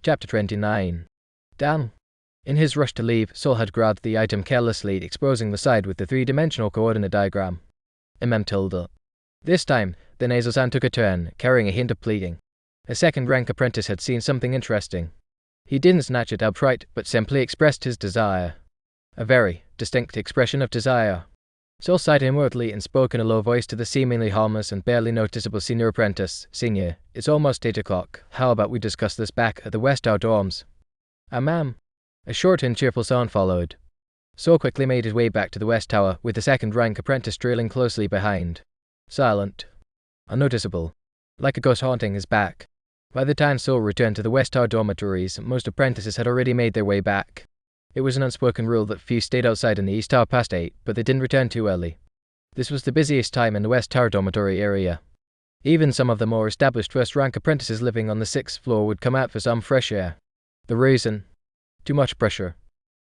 Chapter 29. Dan. In his rush to leave, Sol had grabbed the item carelessly, exposing the side with the three-dimensional coordinate diagram. MM. This time, the nasal sound took a turn, carrying a hint of pleading. A second-rank apprentice had seen something interesting. He didn't snatch it outright, but simply expressed his desire. A very distinct expression of desire. Sol sighed inwardly and spoke in a low voice to the seemingly harmless and barely noticeable senior apprentice. Senior, it's almost 8 o'clock. How about we discuss this back at the West Tower dorms? Ma'am. A short and cheerful sound followed. Sol quickly made his way back to the West Tower, with the second-rank apprentice trailing closely behind. Silent. Unnoticeable. Like a ghost haunting his back. By the time Sol returned to the West Tower dormitories, most apprentices had already made their way back. It was an unspoken rule that few stayed outside in the East Tower past 8, but they didn't return too early. This was the busiest time in the West Tower dormitory area. Even some of the more established first-rank apprentices living on the 6th floor would come out for some fresh air. The reason? Too much pressure.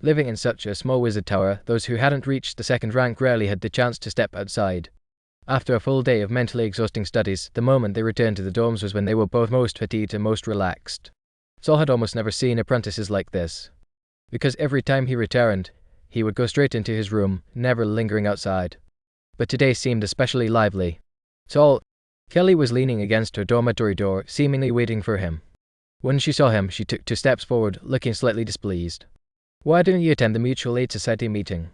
Living in such a small wizard tower, those who hadn't reached the second rank rarely had the chance to step outside. After a full day of mentally exhausting studies, the moment they returned to the dorms was when they were both most fatigued and most relaxed. Sol had almost never seen apprentices like this. Because every time he returned, he would go straight into his room, never lingering outside. But today seemed especially lively. Kelly was leaning against her dormitory door, seemingly waiting for him. When she saw him, she took 2 steps forward, looking slightly displeased. Why didn't you attend the Mutual Aid Society meeting?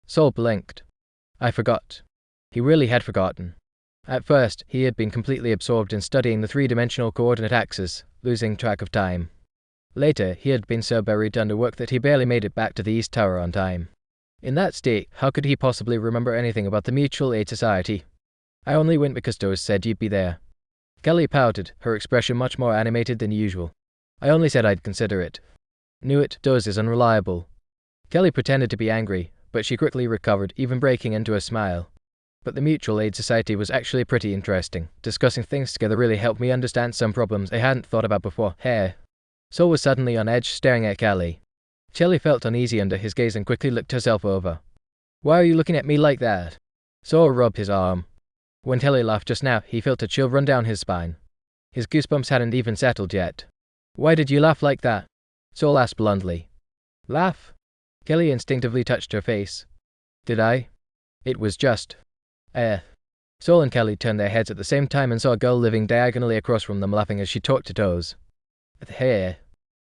Sol blinked. I forgot. He really had forgotten. At first, he had been completely absorbed in studying the three-dimensional coordinate axis, losing track of time. Later, he had been so buried under work that he barely made it back to the East Tower on time. In that state, how could he possibly remember anything about the Mutual Aid Society? I only went because Doze said you'd be there. Kelly pouted, her expression much more animated than usual. I only said I'd consider it. Knew it, Doze is unreliable. Kelly pretended to be angry, but she quickly recovered, even breaking into a smile. But the Mutual Aid Society was actually pretty interesting. Discussing things together really helped me understand some problems I hadn't thought about before. Hey. Sol was suddenly on edge, staring at Kelly. Kelly felt uneasy under his gaze and quickly looked herself over. Why are you looking at me like that? Sol rubbed his arm. When Kelly laughed just now, he felt a chill run down his spine. His goosebumps hadn't even settled yet. Why did you laugh like that? Sol asked bluntly. Laugh? Kelly instinctively touched her face. Did I? It was just... Sol and Kelly turned their heads at the same time and saw a girl living diagonally across from them laughing as she talked to Doze. Hey.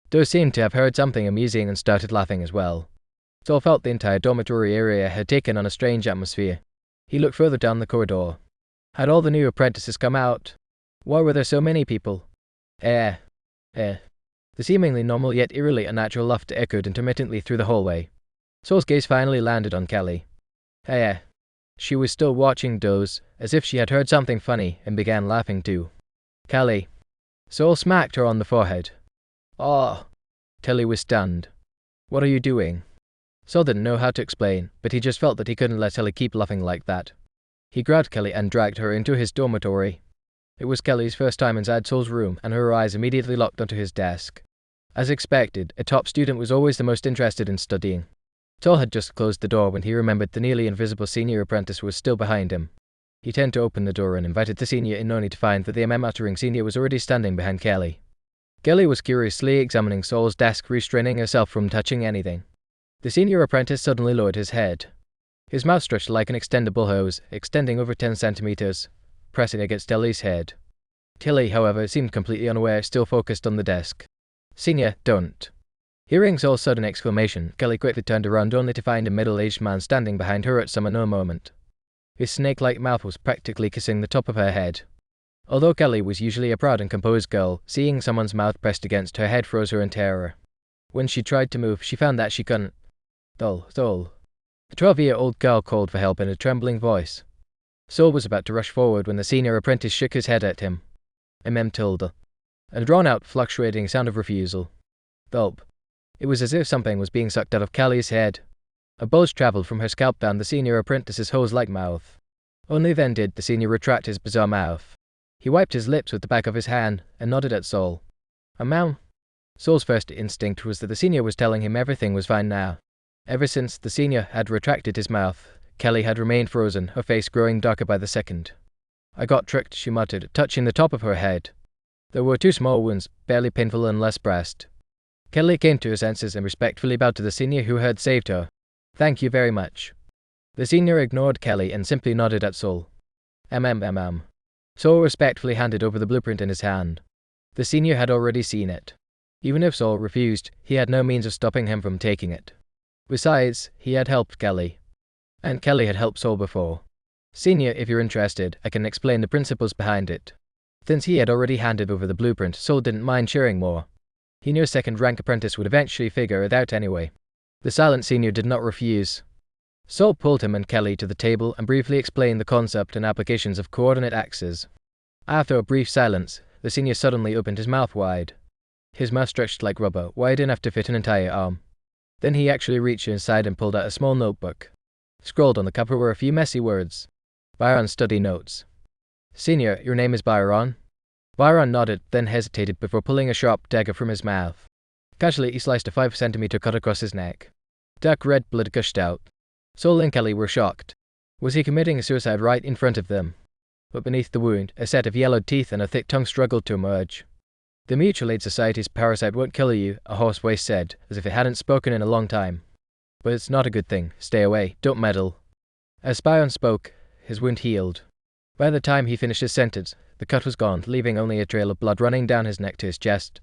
Doze seemed to have heard something amusing and started laughing as well. Sol felt the entire dormitory area had taken on a strange atmosphere. He looked further down the corridor. Had all the new apprentices come out? Why were there so many people? The seemingly normal yet eerily unnatural laughter echoed intermittently through the hallway. Sol's gaze finally landed on Kelly. She was still watching Doze, as if she had heard something funny, and began laughing too. Kelly. Sol smacked her on the forehead. Oh. Kelly was stunned. What are you doing? Sol didn't know how to explain, but he just felt that he couldn't let Kelly keep laughing like that. He grabbed Kelly and dragged her into his dormitory. It was Kelly's first time inside Sol's room, and her eyes immediately locked onto his desk. As expected, a top student was always the most interested in studying. Sol had just closed the door when he remembered the nearly invisible senior apprentice was still behind him. He turned to open the door and invited the senior in, only to find that the uttering senior was already standing behind Kelly. Kelly was curiously examining Sol's desk, restraining herself from touching anything. The senior apprentice suddenly lowered his head. His mouth stretched like an extendable hose, extending over 10 centimeters, pressing against Kelly's head. Kelly, however, seemed completely unaware, still focused on the desk. Senior, don't. Hearing Sol's sudden exclamation, Kelly quickly turned around only to find a middle-aged man standing behind her at some unknown moment. His snake-like mouth was practically kissing the top of her head. Although Kelly was usually a proud and composed girl, seeing someone's mouth pressed against her head froze her in terror. When she tried to move, she found that she couldn't. Sol. The 12-year-old girl called for help in a trembling voice. Sol was about to rush forward when the senior apprentice shook his head at him. A drawn-out, fluctuating sound of refusal. Gulp. It was as if something was being sucked out of Kelly's head. A bulge traveled from her scalp down the senior apprentice's hose-like mouth. Only then did the senior retract his bizarre mouth. He wiped his lips with the back of his hand and nodded at Sol. Ma'am? Sol's first instinct was that the senior was telling him everything was fine now. Ever since the senior had retracted his mouth, Kelly had remained frozen, her face growing darker by the second. I got tricked, she muttered, touching the top of her head. There were 2 small wounds, barely painful unless pressed. Kelly came to her senses and respectfully bowed to the senior who had saved her. "Thank you very much." The senior ignored Kelly and simply nodded at Sol. Sol respectfully handed over the blueprint in his hand. The senior had already seen it. Even if Sol refused, he had no means of stopping him from taking it. Besides, he had helped Kelly. And Kelly had helped Sol before. "Senior, if you're interested, I can explain the principles behind it." Since he had already handed over the blueprint, Sol didn't mind sharing more. He knew a second-rank apprentice would eventually figure it out anyway. The silent senior did not refuse. Sol pulled him and Kelly to the table and briefly explained the concept and applications of coordinate axes. After a brief silence, the senior suddenly opened his mouth wide. His mouth stretched like rubber, wide enough to fit an entire arm. Then he actually reached inside and pulled out a small notebook. Scrawled on the cover were a few messy words. "Byron study notes." "Senior, your name is Byron?" Byron nodded, then hesitated before pulling a sharp dagger from his mouth. Casually, he sliced a 5-centimeter cut across his neck. Dark red blood gushed out. Sol and Kelly were shocked. Was he committing a suicide right in front of them? But beneath the wound, a set of yellowed teeth and a thick tongue struggled to emerge. "The Mutual Aid Society's parasite won't kill you," a hoarse voice said, as if it hadn't spoken in a long time. "But it's not a good thing. Stay away. Don't meddle." As Byron spoke, his wound healed. By the time he finished his sentence, the cut was gone, leaving only a trail of blood running down his neck to his chest.